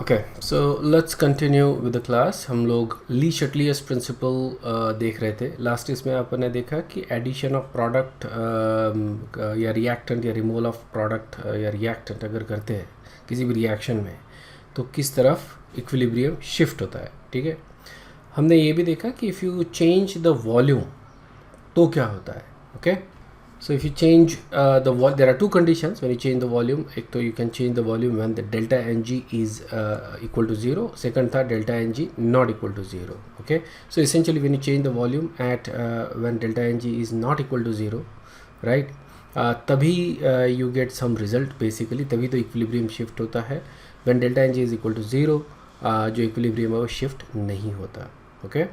Okay, so let's continue with the class. हम लोग ली Chatelier's principal देख रहे थे। लास्ट इसमें आपने देखा कि एडिशन ऑफ प्रोडक्ट या रिएक्टेंट या रिमूवल ऑफ प्रोडक्ट या रिएक्टेंट अगर करते हैं किसी भी रिएक्शन में तो किस तरफ इक्विलिब्रियम शिफ्ट होता है। ठीक है, हमने ये भी देखा कि if you change the volume तो क्या होता है। Okay, so if you change there are two conditions when you change the volume. एक तो you can change the volume when the delta ng is equal to 0. second था delta ng not equal to 0. okay, so essentially when you change the volume at when delta ng is not equal to 0, right, तभी you get some result basically, तभी तो equilibrium shift होता है। when delta ng is equal to 0 जो equilibrium है वो shift नहीं होता। okay,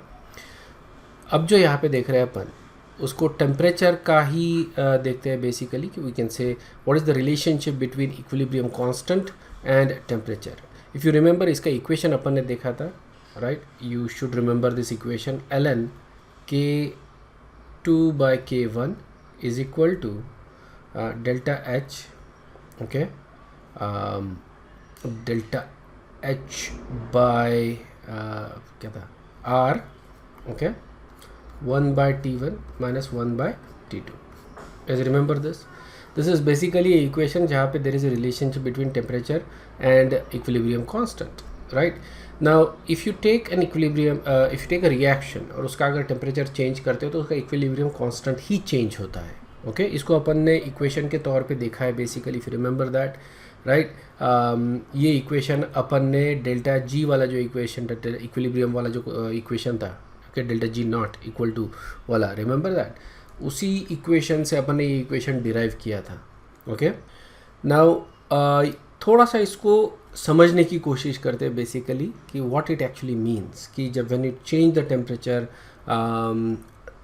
अब जो यहाँ पे देख रहे हैं अपन उसको टेम्परेचर का ही देखते हैं बेसिकली कि we can say what is the relationship between equilibrium constant and temperature. If you remember इसका इक्वेशन अपन ने देखा था, right, you should remember this equation ln K2/K1 is equal to delta H, okay, delta H by क्या था R, okay, 1/T1 minus 1/T2. As you remember this is basically a equation जहाँ पे there is a relationship between temperature and equilibrium constant, right? Now if you take an equilibrium if you take a reaction और उसका अगर temperature change करते हो तो उसका equilibrium constant ही change होता है। okay? इसको अपन ने equation के तौर पे देखा है basically, if you remember that, right? ये equation अपन ने delta G वाला जो equation equilibrium वाला जो equation था, delta G not equal to वाला, रिमेंबर दैट, उसी इक्वेशन से अपन ने ये इक्वेशन डिराइव किया था। ओके, नाउ थोड़ा सा इसको समझने की कोशिश करते हैं बेसिकली कि व्हाट इट एक्चुअली मीन्स कि जब when you change the temperature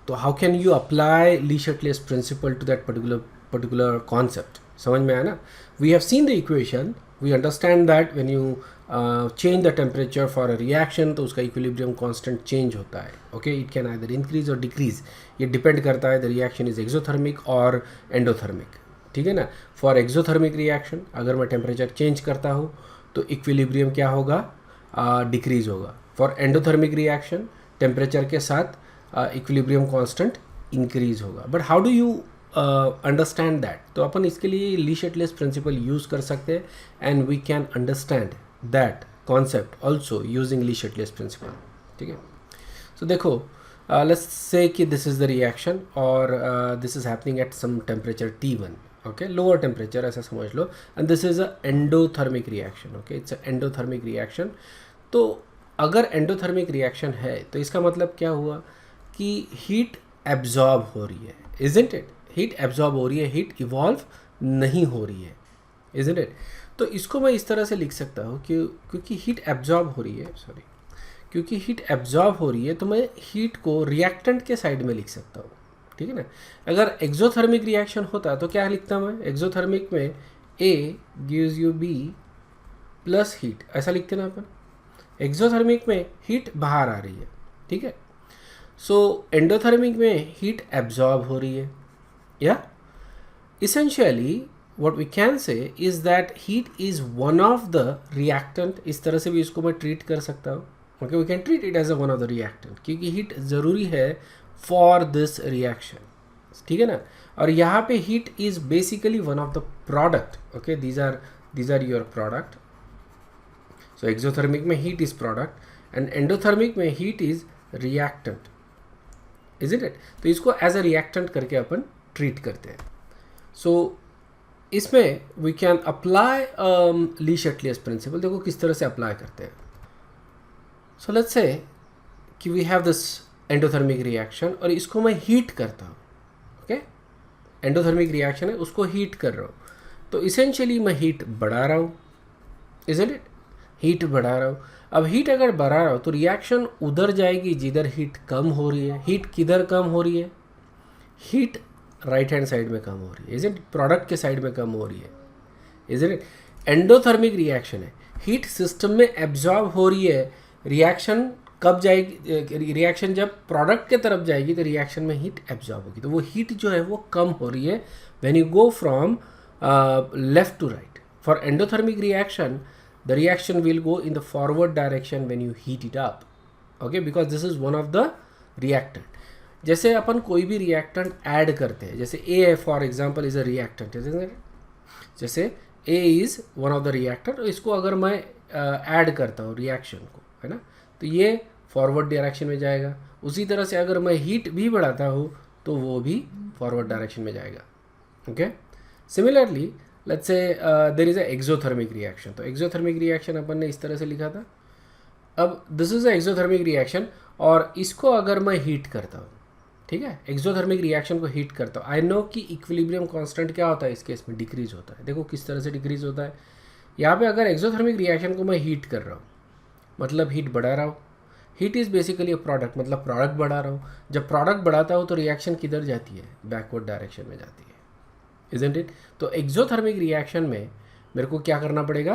तो how can you apply Le Chatelier's principle to that particular concept. समझ में आया ना? We have seen the equation, we understand that when you change the temperature for a reaction तो उसका equilibrium constant change होता है। Okay, it can either increase और decrease, ये डिपेंड करता है द रिएक्शन इज एक्सोथर्मिक और एंडोथर्मिक। ठीक है ना? फॉर एक्सोथर्मिक रिएक्शन अगर मैं टेम्परेचर चेंज करता हूँ तो इक्विलिब्रियम क्या होगा, डिक्रीज होगा। फॉर एंडोथर्मिक रिएक्शन टेम्परेचर के साथ इक्विलिब्रियम कांस्टेंट इंक्रीज होगा। But how do you understand that? तो अपन इसके लिए ली शटलियस प्रिंसिपल यूज़ कर सकते हैं and we can understand that concept also using Lee Shutlius principle. ठीक है, so देखो, let's say कि this is the reaction और this is happening at some temperature T1, okay, lower temperature ऐसा समझ लो, and this is a endothermic reaction, okay, it's a endothermic reaction। तो अगर endothermic reaction है तो इसका मतलब क्या हुआ कि heat absorb हो रही है, isn't it? heat absorb हो रही है, heat evolve नहीं हो रही है, isn't it? तो इसको मैं इस तरह से लिख सकता हूँ कि क्योंकि हीट एब्जॉर्ब हो रही है, क्योंकि हीट एब्जॉर्ब हो रही है तो मैं हीट को रिएक्टेंट के साइड में लिख सकता हूँ। ठीक है ना? अगर एक्सोथर्मिक रिएक्शन होता तो क्या लिखता मैं? एक्सोथर्मिक में A gives you B plus heat, ऐसा लिखते ना अपन। एक्सोथर्मिक में हीट बाहर आ रही है, ठीक है। सो एंडोथर्मिक में हीट एब्जॉर्ब हो रही है, या essentially what we can say is that heat is one of the reactant। इस तरह से भी इसको मैं ट्रीट कर सकता हूँ। okay, we can treat it as a one of the reactant क्योंकि हीट ज़रूरी है for this reaction, ठीक है ना। और यहाँ पे heat is basically one of the product, okay, these are your product। so exothermic में heat is product and endothermic में heat is reactant, isn't it? तो इसको as a reactant करके अपन ट्रीट करते हैं। so इसमें we can apply Le Chatelier's principle. देखो किस तरह से अप्लाई करते हैं। सो लेट्स से कि we have this endothermic reaction और इसको मैं हीट करता हूँ। ओके, एंडोथर्मिक रिएक्शन है, उसको हीट कर रहा हूँ तो इसेंशियली मैं हीट बढ़ा रहा हूँ, इज़न्ट इट? हीट बढ़ा रहा हूँ। अब हीट अगर बढ़ा रहा हूँ तो रिएक्शन उधर जाएगी जिधर हीट कम हो रही है। हीट किधर कम हो रही है? हीट राइट हैंड साइड में कम हो रही है, इज़ इट? प्रोडक्ट के साइड में कम हो रही है, इज़ इट? एंडोथर्मिक रिएक्शन है, हीट सिस्टम में एब्जॉर्ब हो रही है। रिएक्शन कब जाएगी? रिएक्शन जब प्रोडक्ट के तरफ जाएगी तो रिएक्शन में हीट एब्जॉर्ब होगी, तो वो हीट जो है वो कम हो रही है when you go from left to right. For endothermic reaction the reaction will go in the forward direction when you heat it up. Okay, because this is one of the reactant. जैसे अपन कोई भी reactant add करते हैं, जैसे A for example is a reactant, जैसे A is one of the reactant, इसको अगर मैं ऐड करता हूँ रिएक्शन को, है ना, तो ये फॉरवर्ड डायरेक्शन में जाएगा. उसी तरह से अगर मैं हीट भी बढ़ाता हूँ तो वो भी फॉरवर्ड डायरेक्शन में जाएगा. Okay, similarly let's say there is a exothermic reaction. तो एक्सोथर्मिक रिएक्शन अपन ने इस तरह से लिखा था. अब this is a exothermic reaction और इसको अगर मैं हीट करता हूँ, ठीक है, एक्सोथर्मिक रिएक्शन को हीट करता हूँ, आई नो कि इक्विलिब्रियम कांस्टेंट क्या होता है इस केस में, डिक्रीज होता है. देखो किस तरह से डिक्रीज होता है. यहाँ पे अगर एक्सोथर्मिक रिएक्शन को मैं हीट कर रहा हूँ, मतलब हीट बढ़ा रहा हूँ. Heat is basically a product, मतलब प्रोडक्ट बढ़ा रहा हूँ. जब प्रोडक्ट बढ़ाता हूँ तो रिएक्शन किधर जाती है, बैकवर्ड डायरेक्शन में जाती है, इजंट इट. तो एक्सोथर्मिक रिएक्शन में मेरे को क्या करना पड़ेगा,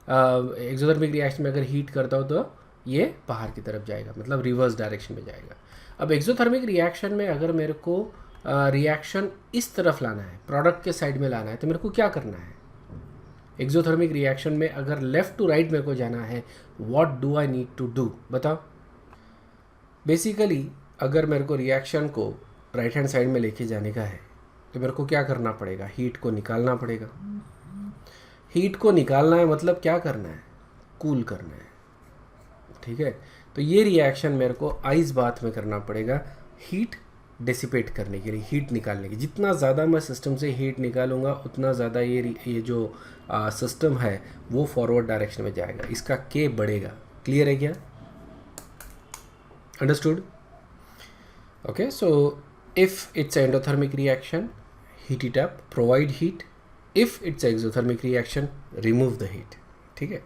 एक्सोथर्मिक रिएक्शन में अगर हीट करता हूँ तो ये बाहर की तरफ जाएगा, मतलब रिवर्स डायरेक्शन में जाएगा. अब एक्सोथर्मिक रिएक्शन में अगर मेरे को रिएक्शन इस तरफ लाना है, प्रोडक्ट के साइड में लाना है, तो मेरे को क्या करना है. एक्सोथर्मिक रिएक्शन में अगर लेफ़्ट टू राइट मेरे को जाना है, what do I need to do, बताओ. बेसिकली अगर मेरे को रिएक्शन को राइट हैंड साइड में लेके जाने का है तो मेरे को क्या करना पड़ेगा, हीट को निकालना पड़ेगा. हीट को निकालना है मतलब क्या करना है, कूल करना है. ठीक है, तो ये रिएक्शन मेरे को आइस बाथ में करना पड़ेगा हीट डिसिपेट करने के लिए, हीट निकालने की. जितना ज़्यादा मैं सिस्टम से हीट निकालूंगा उतना ज़्यादा ये जो सिस्टम है वो फॉरवर्ड डायरेक्शन में जाएगा, इसका के बढ़ेगा. क्लियर है क्या, understood. Okay, so if it's endothermic reaction, heat it up, provide heat. If it's exothermic reaction, remove the heat. ठीक है.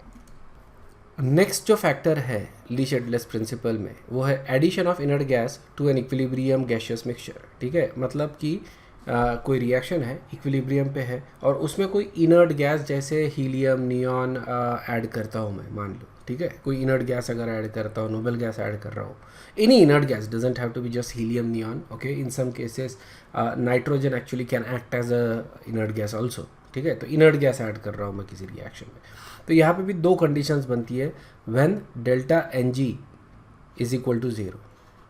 नेक्स्ट जो फैक्टर है ली शेडलेस प्रिंसिपल में वो है addition of inert gas to an equilibrium gaseous mixture. ठीक है, मतलब कि कोई रिएक्शन है, इक्विलिब्रियम पे है और उसमें कोई इनर्ट गैस जैसे हीलियम, नियॉन ऐड करता हूँ मैं, मान लो. ठीक है, कोई इनर्ट गैस अगर ऐड करता हूँ, नोबल गैस ऐड कर रहा हूँ, any inert gas, doesn't have to be just helium, neon. Okay, in some cases nitrogen actually can act as a inert gas also. ठीक है, तो इनर्ट गैस ऐड कर रहा हूँ मैं किसी रिएक्शन में, तो यहाँ पे भी दो कंडीशंस बनती है. When delta n g is equal to 0.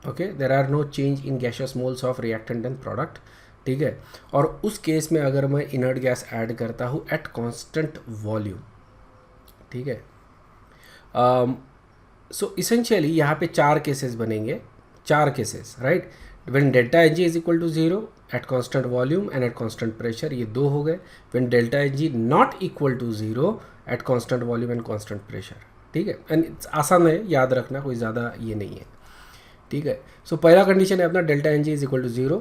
Okay, there are no change in gaseous moles of reactant and product. ठीक है, और उस केस में अगर मैं इनर्ट गैस ऐड करता हूँ एट कांस्टेंट वॉल्यूम. ठीक है, सो इसेंशियली यहाँ पे 4 केसेस बनेंगे, 4 cases, right. When delta n g is equal to 0 at constant volume and at constant pressure, ये 2 हो गए. When delta n g not equal to 0 at constant volume and constant pressure. ठीक है, and आसान है याद रखना, कोई ज़्यादा ये नहीं है. ठीक है, सो पहला कंडीशन है अपना delta n g is equal to 0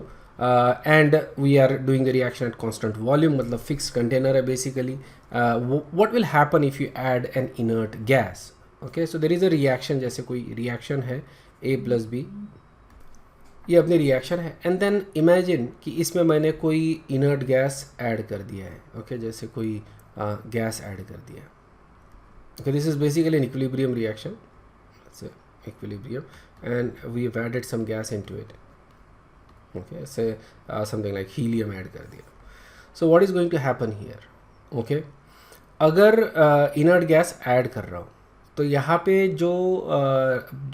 and we are doing the reaction at constant volume, मतलब फिक्स कंटेनर है basically. What will happen if you add an inert gas. Okay, so there is a reaction, जैसे कोई reaction है A plus B, ये अपनी reaction है, and then imagine कि इसमें मैंने कोई इनर्ट गैस ऐड कर दिया है. ओके, जैसे कोई गैस ऐड कर दिया. Okay, this is basically an equilibrium reaction, equilibrium, and we have added some gas into it. Okay, say something like helium add कर दिया. So what is going to happen here. Okay, अगर inert gas add कर रहा हूँ तो यहाँ पे जो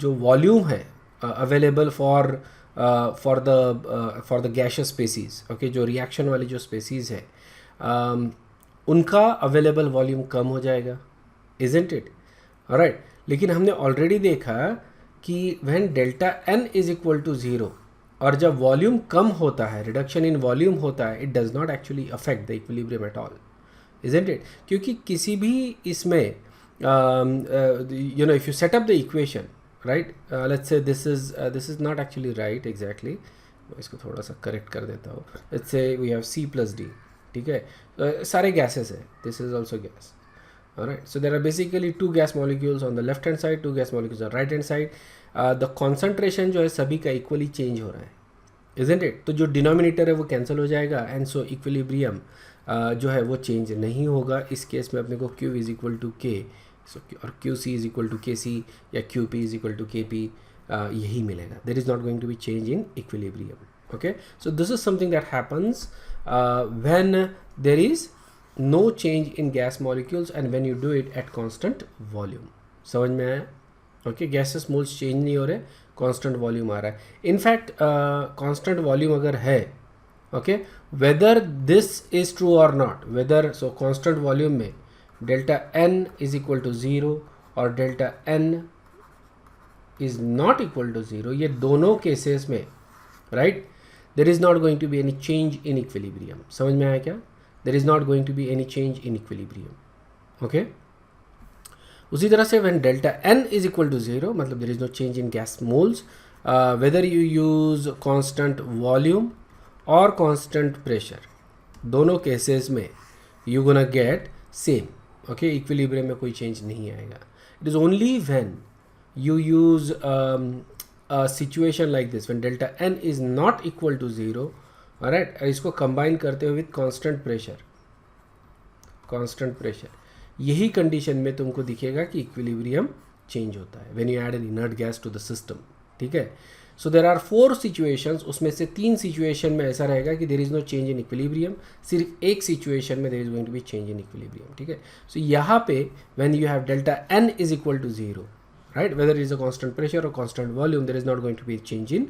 वॉल्यूम है available for the gaseous species, okay, जो रिएक्शन वाली जो स्पेसीज है उनका अवेलेबल वॉल्यूम कम हो जाएगा, इजंट इट, राइट. लेकिन हमने ऑलरेडी देखा कि when delta n is equal to 0 और जब वॉल्यूम कम होता है, रिडक्शन इन वॉल्यूम होता है, it does not actually affect the equilibrium at all, isn't it. क्योंकि किसी भी इसमें you know, if you set up the equation, right, let's say this is not actually right exactly, इसको थोड़ा सा correct कर देता हूँ. let's say we have C plus D. ठीक है, सारे gases है, this is also gas. alright, so there are basically 2 gas molecules on the left hand side, 2 gas molecules on right hand side. the concentration जो है सभी का equally change हो रहा है, isn't it. तो जो डिनोमिनेटर है वो कैंसिल हो जाएगा, एंड सो इक्विलिब्रियम जो है वो चेंज नहीं होगा. इस केस में अपने को Q is equal to K, और Q C is equal to K C या Q P is equal to K P, यही मिलेगा. There is not going to be change in equilibrium. Okay, so this is something that happens when there is no change in gas molecules and when you do it at constant volume. समझ में आया? Okay, gases moles change नहीं हो रहे, constant volume आ रहा है. In fact constant volume अगर है, okay, whether this is true और not, whether so constant volume में delta n is equal to 0 और delta n is not equal to 0, ये दोनों केसेस में, right, there is not going to be any change in equilibrium. समझ में आया क्या? There is not going to be any change in equilibrium. Okay, उसी तरह से when delta n is equal to 0, मतलब there is no change in gas moles, whether you use constant volume और constant pressure, दोनों cases में you gonna get same. Okay, equilibrium में कोई change नहीं आएगा. It is only when you use a situation like this when delta n is not equal to 0, alright, इसको combine करते हुए with constant pressure, यही कंडीशन में तुमको दिखेगा कि इक्विलिब्रियम चेंज होता है when you add an inert gas to the system. ठीक है, सो देर आर 4 सिचुएशंस, उसमें से 3 सिचुएशन में ऐसा रहेगा कि there is no change in equilibrium, सिर्फ एक सिचुएशन में there is going to be change in equilibrium. ठीक है, सो यहाँ पे when you have delta n is equal to 0, right, whether it is a constant pressure or constant volume, there is not going to be a change in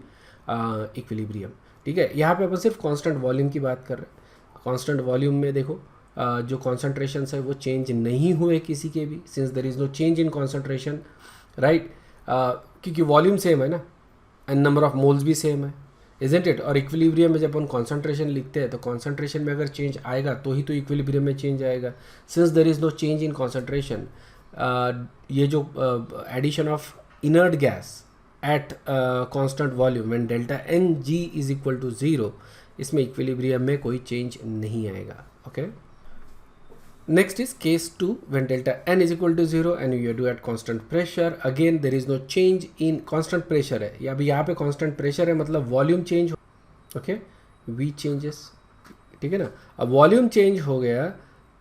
equilibrium. ठीक है, यहाँ पे अपन सिर्फ constant volume की बात कर रहे हैं. कांस्टेंट वॉल्यूम में देखो जो कॉन्सेंट्रेशन है वो चेंज नहीं हुए किसी के भी, since there is no change in concentration, right, क्योंकि वॉल्यूम सेम है ना एंड नंबर ऑफ मोल्स भी सेम है, इजंट इट. और इक्विलिब्रियम में जब अपन कॉन्सेंट्रेशन लिखते हैं तो कॉन्सेंट्रेशन में अगर चेंज आएगा तो ही तो इक्विलिब्रियम में चेंज आएगा. Since there is no change in concentration, ये जो addition of inert gas at constant volume when delta n g is equal to 0, इसमें इक्विलिब्रियम में कोई चेंज नहीं आएगा. Okay, next is case 2 when delta n is equal to 0 and you do at constant pressure. Again there is no change in constant pressure है, या अभी यहाँ पे कांस्टेंट प्रेशर है मतलब volume change. Okay, we changes. ठीक है ना, अब वॉल्यूम चेंज हो गया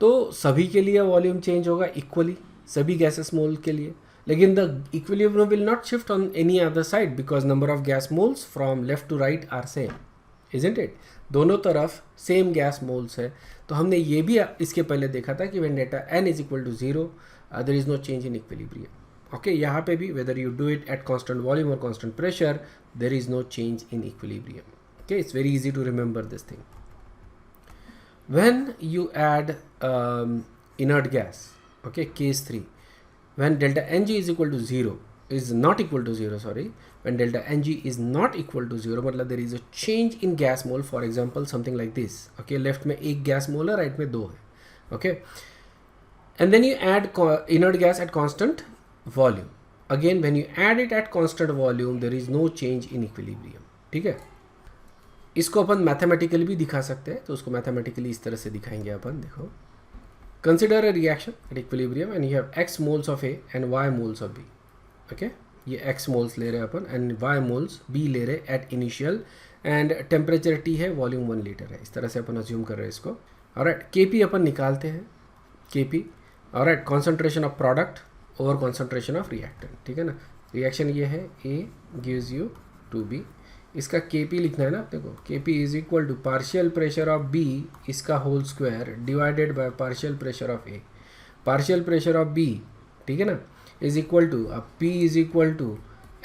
तो सभी के लिए वॉल्यूम चेंज होगा इक्वली, सभी गैसेस मोल के लिए, लेकिन the equilibrium will not shift on any other side because number of gas moles from left to right are same, isn't it. दोनों तरफ सेम गैस मोल्स है. तो हमने ये भी इसके पहले देखा था कि when delta n is equal to 0 there is no change in equilibrium. Okay, यहाँ पे भी whether you do it at constant volume और constant pressure there is no change in equilibrium. Okay, it's very easy to remember this thing. When you add inert gas, okay, case 3, when delta ng is equal to 0 is not equal to 0, sorry, when delta ng is not equal to 0 मतलब there is a change in gas mole, for example something like this. Okay, left में एक gas mole है, right में 2 है. Okay, and then you add inert gas at constant volume. Again when you add it at constant volume there is no change in equilibrium. ठीक है, इसको अपन mathematically भी दिखा सकते हैं, तो उसको मैथमेटिकली इस तरह से दिखाएंगे अपन. देखो, consider a reaction at equilibrium and you have x moles of A and y moles of B. Okay, ये x moles ले रहे हैं अपन and y moles B ले रहे हैं at initial and temperature T है, volume 1 लीटर है. इस तरह से अपन assume कर रहे हैं इसको. Alright, Kp अपन निकालते हैं. Kp, alright, concentration of product over concentration of reactant. ठीक है ना, reaction ये है A gives you 2B. इसका Kp लिखना है ना अपने को. Kp is equal to partial pressure of B इसका whole square divided by partial pressure of A. Partial pressure of B, ठीक है ना, इज इक्वल टू, अब P is equal to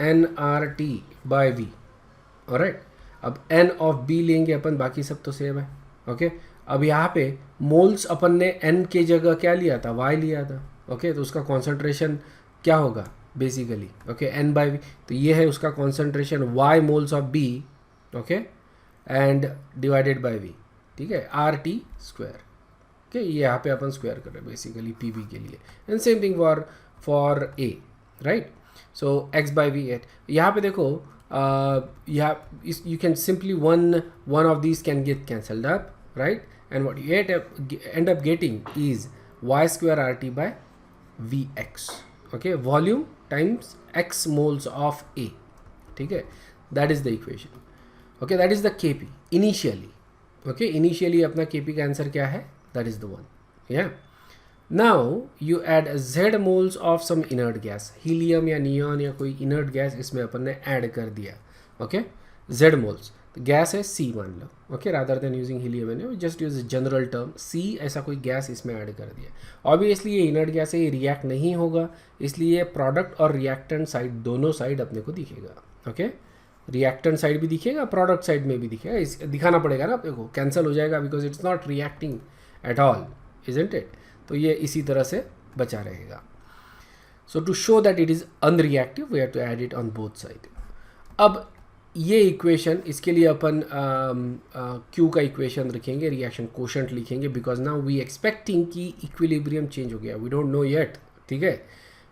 nRT by V. Alright, अब n of B लेंगे अपन, बाकी सब तो सेम है. ओके, अब यहाँ पे मोल्स अपन ने n के जगह क्या लिया था, y लिया था. ओके, तो उसका कॉन्सेंट्रेशन क्या होगा basically. Okay, n by V, तो ये है उसका concentration y moles of B. Okay, and divided by v. ठीक है, RT स्क्वायर. ओके, ये यहाँ पे अपन स्क्वायर कर रहे हैं बेसिकली PB के लिए. And same thing for A, right. So x by V at. यहाँ पे देखो, you can simply one of these can get cancelled up, right, and what you end up getting is y square RT by Vx. Okay, volume times x moles of A. ठीक है, that is the equation. Okay, that is the Kp initially. Okay, initially अपना Kp का answer क्या है, that is the one. Yeah. Now you add Z moles of some inert gas, helium या neon या कोई inert gas इसमें अपन ने add कर दिया. Okay, Z moles. तो गैस है सी मान लो, okay, rather than using helium मैंने just use general term C, ऐसा कोई गैस इसमें ऐड कर दिया। ऑब्वियसली ये इनर्ट गैस है, ये रिएक्ट नहीं होगा, इसलिए प्रोडक्ट और रिएक्टेंट साइड दोनों साइड अपने को दिखेगा, ओके, रिएक्टेंट साइड भी दिखेगा, प्रोडक्ट साइड में भी दिखेगा, इस दिखाना पड़ेगा ना अपने को, कैंसिल हो जाएगा because it's not reacting at all, isn't it. तो ये इसी तरह से बचा रहेगा। So to show that it is unreactive we have to add it on both side. अब ये इक्वेशन, इसके लिए अपन क्यू का इक्वेशन रखेंगे, रिएक्शन कोशेंट लिखेंगे, बिकॉज नाउ वी एक्सपेक्टिंग कि इक्विलिब्रियम चेंज हो गया, वी डोंट नो येट, ठीक है।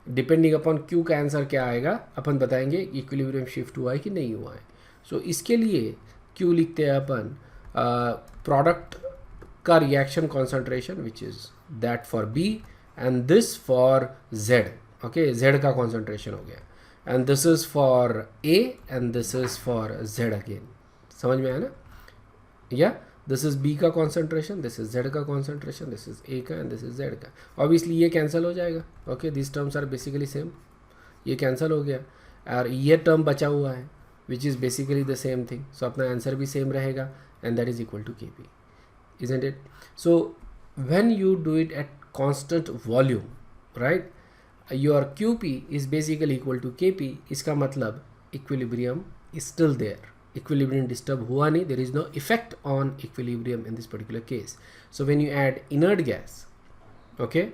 डिपेंडिंग अपॉन क्यू का आंसर क्या आएगा अपन बताएंगे इक्विलिब्रियम शिफ्ट हुआ है कि नहीं हुआ है। सो इसके लिए क्यू लिखते हैं अपन प्रोडक्ट का reaction concentration which is that for B and this for Z, okay, Z का कॉन्सेंट्रेशन हो गया, and this is for A and this is for Z again, समझ में आया ना, या this is B का concentration, this is Z का concentration, this is A का and this is Z का। obviously ये cancel हो जाएगा, okay, these terms are basically same, ये cancel हो गया और ये term बचा हुआ है which is basically the same thing, so अपना आंसर भी सेम रहेगा and that is equal to Kp, isn't it? So when you do it at constant volume, right, your Qp is basically equal to Kp, इसका मतलब equilibrium is still there, equilibrium disturb हुआ नहीं, there is no effect on equilibrium in this particular case. So when you add inert gas, okay,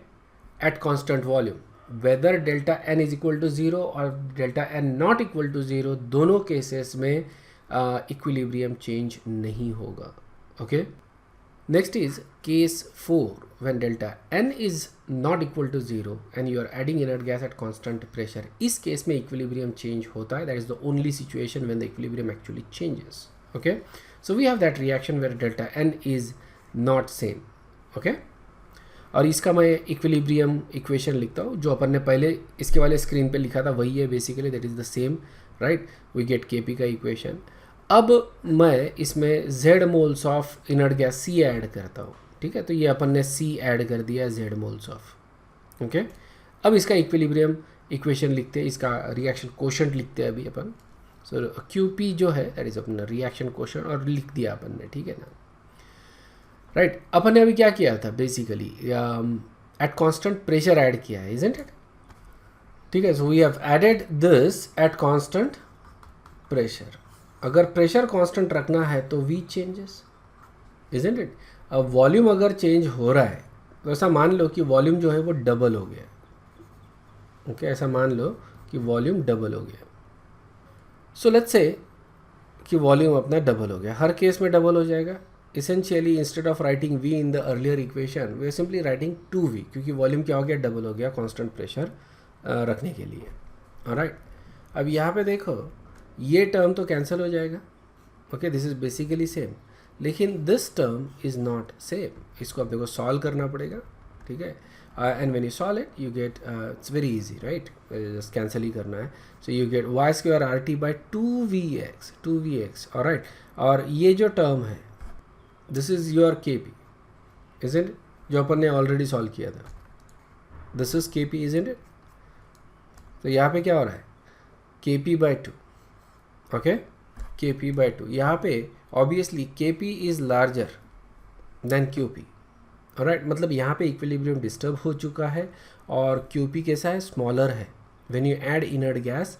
at constant volume, whether delta n is equal to 0 or delta n not equal to 0, दोनों cases में equilibrium change नहीं होगा, okay. Next is case 4, when delta n is not equal to 0 and you are adding inert gas at constant pressure. इस case में equilibrium change होता है, that is the only situation when the equilibrium actually changes, okay. So we have that reaction where delta n is not same, okay. और इसका मैं equilibrium equation लिखता हूँ जो अपन ने पहले इसके वाले स्क्रीन पे लिखा था, वही है basically, that is the same, right, we get K P का इक्वेशन। अब मैं इसमें z moles of inert gas C add करता हूँ, ठीक है, तो ये अपन ने C ऐड कर दिया है z मोल्स ऑफ, ओके। अब इसका इक्विलिब्रियम इक्वेशन लिखते हैं, इसका रिएक्शन कोशेंट लिखते हैं अभी अपन। सो QP जो है दैट इज़ अपना रिएक्शन कोशेंट और लिख दिया अपन ने, ठीक है ना, राइट। अपन ने अभी क्या किया था basically at constant pressure add किया है, इजंट इट, ठीक है। So we have added this at constant pressure. अगर प्रेशर कांस्टेंट रखना है तो V चेंजेस, इजंट इट। अब वॉल्यूम अगर चेंज हो रहा है तो ऐसा मान लो कि वॉल्यूम जो है वो डबल हो गया, ओके, ऐसा मान लो कि वॉल्यूम डबल हो गया। सो लेट्स से कि वॉल्यूम अपना डबल हो गया, हर केस में डबल हो जाएगा। Essentially instead of writing V in the earlier equation we are simply writing 2V, क्योंकि वॉल्यूम क्या हो गया, डबल हो गया कांस्टेंट प्रेशर रखने के लिए, ऑलराइट। अब यहाँ पे देखो ये टर्म तो कैंसिल हो जाएगा, okay, this is basically same, लेकिन this term is not same, इसको अब देखो सॉल्व करना पड़ेगा, ठीक है। And when you solve it you get, it's very easy, right, just cancel ही करना है। So you get Y square R T by 2Vx, alright. और ये जो टर्म है this is your Kp, isn't, जो अपन ने ऑलरेडी सॉल्व किया था, this is Kp, isn't it. तो यहाँ पे क्या हो रहा है, Kp by 2, okay, Kp by 2। यहाँ पे obviously Kp is larger than Qp, alright, मतलब यहाँ पे इक्विलिब्रियम डिस्टर्ब हो चुका है और Qp कैसा है, स्मॉलर है। When you add inert gas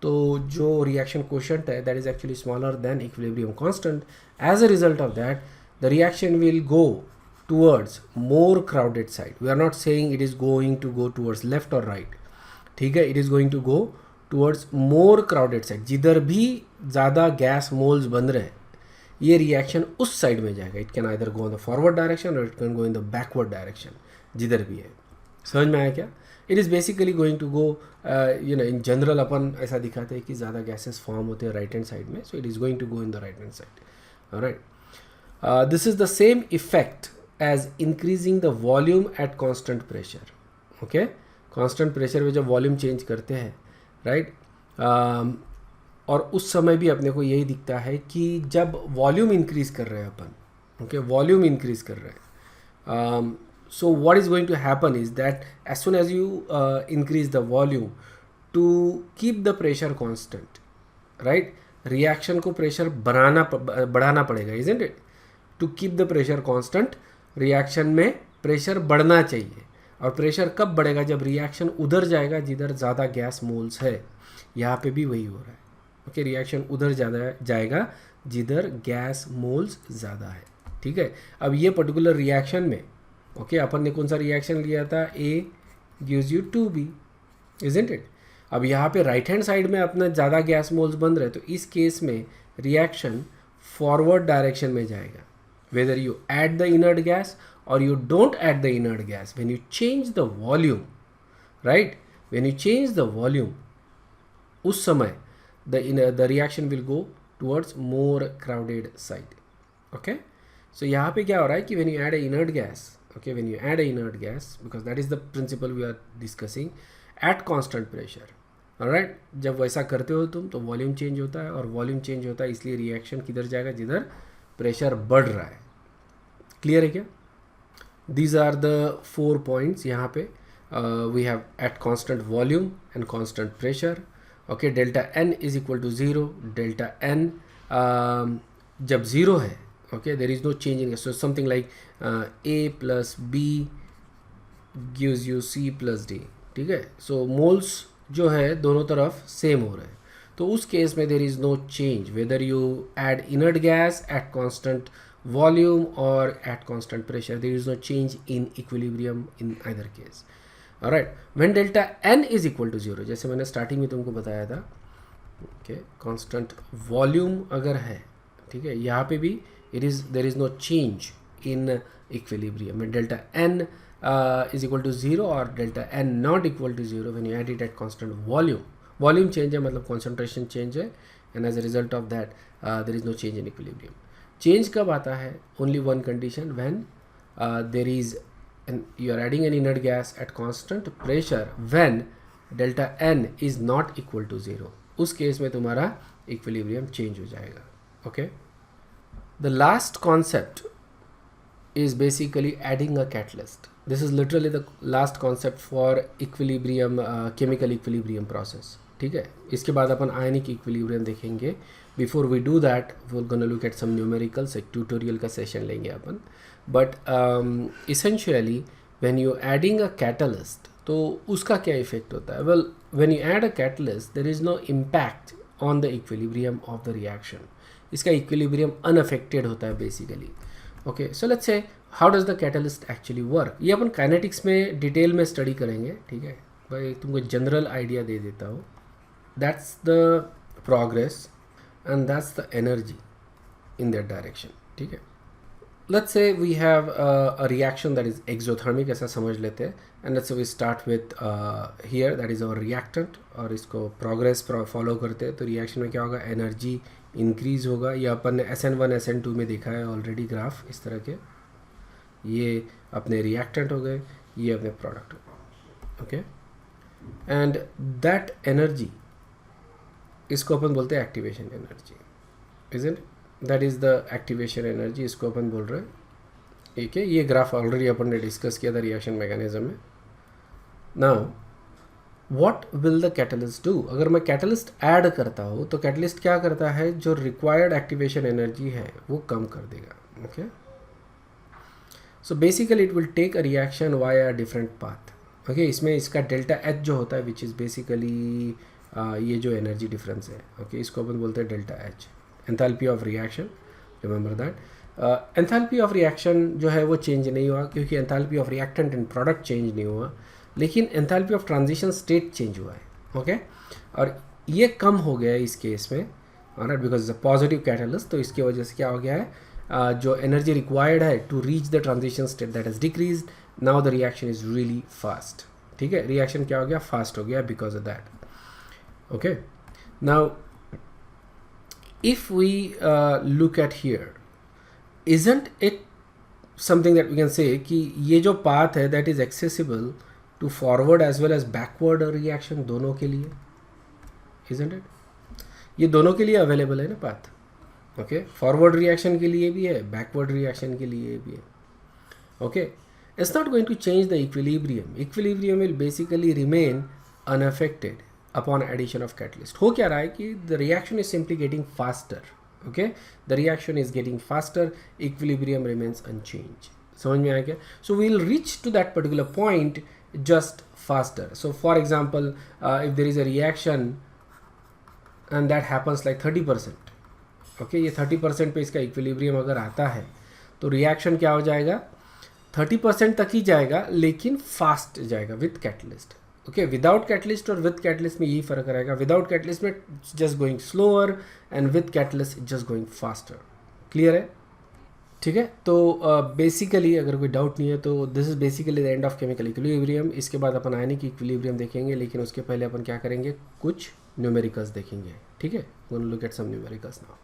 तो जो रिएक्शन कोशेंट है that is actually smaller than equilibrium constant. As a result of that the reaction will go towards more crowded side. We are not saying it is going to go towards left और right, ठीक है, it is going to go towards more crowded side. जिधर भी ज़्यादा gas moles बन रहे हैं ये रिएक्शन उस साइड में जाएगा। It can either go in the forward direction और it can go in the backward direction, जिधर भी है। समझ में आया क्या? It is basically going to go you know, in general अपन ऐसा दिखाते हैं कि ज़्यादा गैसेस फॉर्म होते हैं राइट हैंड साइड में, so it is going to go in the right hand side, alright. This is the same effect as increasing the volume at constant pressure, okay. Constant pressure में जब volume change करते हैं, right, और उस समय भी अपने को यही दिखता है कि जब वॉल्यूम इंक्रीज कर रहे हैं अपन, ओके, वॉल्यूम इंक्रीज कर रहे हैं, so what is going to happen is that as soon as you increase the volume to keep the pressure constant, right, reaction को प्रेशर बढ़ाना पड़ेगा, isn't it? To keep the pressure constant, reaction में pressure बढ़ना चाहिए। और pressure कब बढ़ेगा? जब रिएक्शन उधर जाएगा जिधर ज़्यादा गैस मोल्स है। यहाँ पे भी वही हो रहा है। ओके, रिएक्शन उधर ज़्यादा जाएगा जिधर गैस मोल्स ज़्यादा है। ठीक है, अब ये पर्टिकुलर रिएक्शन में ओके अपन ने कौन सा रिएक्शन लिया था? A gives you 2B, isn't it? अब यहाँ पे राइट हैंड साइड में अपना ज़्यादा गैस मोल्स बन रहे, तो इस केस में रिएक्शन फॉरवर्ड डायरेक्शन में जाएगा। Whether you add the inert gas or you don't add the inert gas, when you change the volume, right, when you change the volume, उस समय the reaction will go towards more crowded side. Okay, so यहाँ पे क्या हो रहा है कि when you add a inert gas, okay, when you add a inert gas, because that is the principle we are discussing, at constant pressure, alright, जब वैसा करते हो तुम तो वॉल्यूम चेंज होता है, और वॉल्यूम चेंज होता है इसलिए रिएक्शन किधर जाएगा? जिधर प्रेशर बढ़ रहा है। क्लियर है क्या? These are the 4 points यहाँ पे we have at constant volume and constant pressure. Okay, delta n is equal to 0. Delta n जब 0 है, okay, there is no change in, so something like A plus B gives you C plus D. ठीक है, so moles जो है दोनों तरफ same हो रहे हैं, तो उस केस में there is no change whether you add inert gas at constant volume or at constant pressure. There is no change in equilibrium in either case. Alright, when delta n is equal to 0, जैसे मैंने starting में तुमको बताया था, okay, constant volume अगर है, ठीक है, यहाँ पे भी there is no change in equilibrium. When delta n is equal to 0 or delta n not equal to 0, when you add it at constant volume change है मतलब concentration change है, and as a result of that there is no change in equilibrium. Change कब आता है? Only one condition, when there is you are adding an inert gas at constant pressure when delta n is not equal to 0। उस case में तुम्हारा equilibrium change हो जाएगा। Okay, the last concept is basically adding a catalyst. This is literally the last concept for equilibrium, chemical equilibrium process. ठीक है, इसके बाद अपन आयनिक इक्विलिब्रियम देखेंगे। Before we do that we are gonna look at some numericals, एक tutorial का session लेंगे अपन। But essentially when you adding a catalyst तो उसका क्या इफेक्ट होता है? Well, when you add a catalyst there is no impact on the equilibrium of the reaction. इसका इक्विलिब्रियम अनअफेक्टेड होता है basically. Okay, so let's say how does the catalyst actually work. ये अपन काइनेटिक्स में detail में study करेंगे। ठीक है भाई, तुमको जनरल आइडिया दे देता हूँ। That's the progress and that's the energy in that direction. ठीक है, let's say we have a reaction that is exothermic, ऐसा समझ लेते हैं, and let's say we start with here that is our reactant, और इसको progress फॉलो करते हैं तो रिएक्शन में क्या होगा? एनर्जी इंक्रीज होगा। ये अपन ने SN1 SN2 में देखा है ऑलरेडी ग्राफ इस तरह के। ये अपने रिएक्टेंट हो गए, ये अपने प्रोडक्ट हो गए। ओके, एंड दैट एनर्जी इसको अपन बोलते हैं activation energy, isn't? That is the activation energy, इसको अपन बोल रहे हैं। ठीक है, ये ग्राफ ऑलरेडी अपन ने डिस्कस किया था रिएक्शन मैकेनिज्म में। Now what will the catalyst do? अगर मैं कैटलिस्ट ऐड करता हूँ तो कैटलिस्ट क्या करता है? जो रिक्वायर्ड एक्टिवेशन एनर्जी है वो कम कर देगा। Okay, so basically it will take a reaction via different path. Okay, इसमें इसका डेल्टा एच जो होता है विच इज़ बेसिकली ये जो एनर्जी डिफरेंस है। ओके, इसको अपन बोलते हैं delta H, enthalpy of reaction. Remember that enthalpy of reaction जो है वो चेंज नहीं हुआ क्योंकि enthalpy of reactant and product change नहीं हुआ, लेकिन enthalpy of transition state change हुआ है। ओके, और ये कम हो गया है इस केस में, alright, because a positive catalyst. तो इसकी वजह से क्या हो गया है? जो एनर्जी रिक्वायर्ड है to reach the transition state that has decreased, now the reaction is really fast. ठीक है, रिएक्शन क्या हो गया? फास्ट हो गया because of that. Okay, now if we look at here, isn't it something that we can say कि ये जो path है that is accessible to forward as well as backward reaction दोनों के लिए, isn't it? ये दोनों के लिए available है ना path। okay, forward reaction के लिए भी है, backward reaction के लिए भी है। okay, it's not going to change the equilibrium. Equilibrium will basically remain unaffected upon addition of catalyst. हो क्या रहा है कि the reaction is simply getting faster, okay, the reaction is getting faster, equilibrium remains unchange. समझ में आ गया? So we will reach to that particular point just faster. So for example, if there is a reaction and that happens like 30%, okay, ये 30% पे इसका equilibrium अगर आता है तो रिएक्शन क्या हो जाएगा, 30% तक ही जाएगा लेकिन फास्ट जाएगा with catalyst. Okay, without catalyst और विथ कैटलिस्ट में यही फर्क रहेगा। विदाउट कैटलिस्ट में just going slower and with catalyst just going faster. Clear है? ठीक है, तो बेसिकली अगर कोई डाउट नहीं है तो this is basically the end of chemical equilibrium. इसके बाद अपन आयनिक इक्विलिब्रियम देखेंगे, लेकिन उसके पहले अपन क्या करेंगे, कुछ न्यूमेरिकल्स देखेंगे। ठीक है, we will look at some numericals now.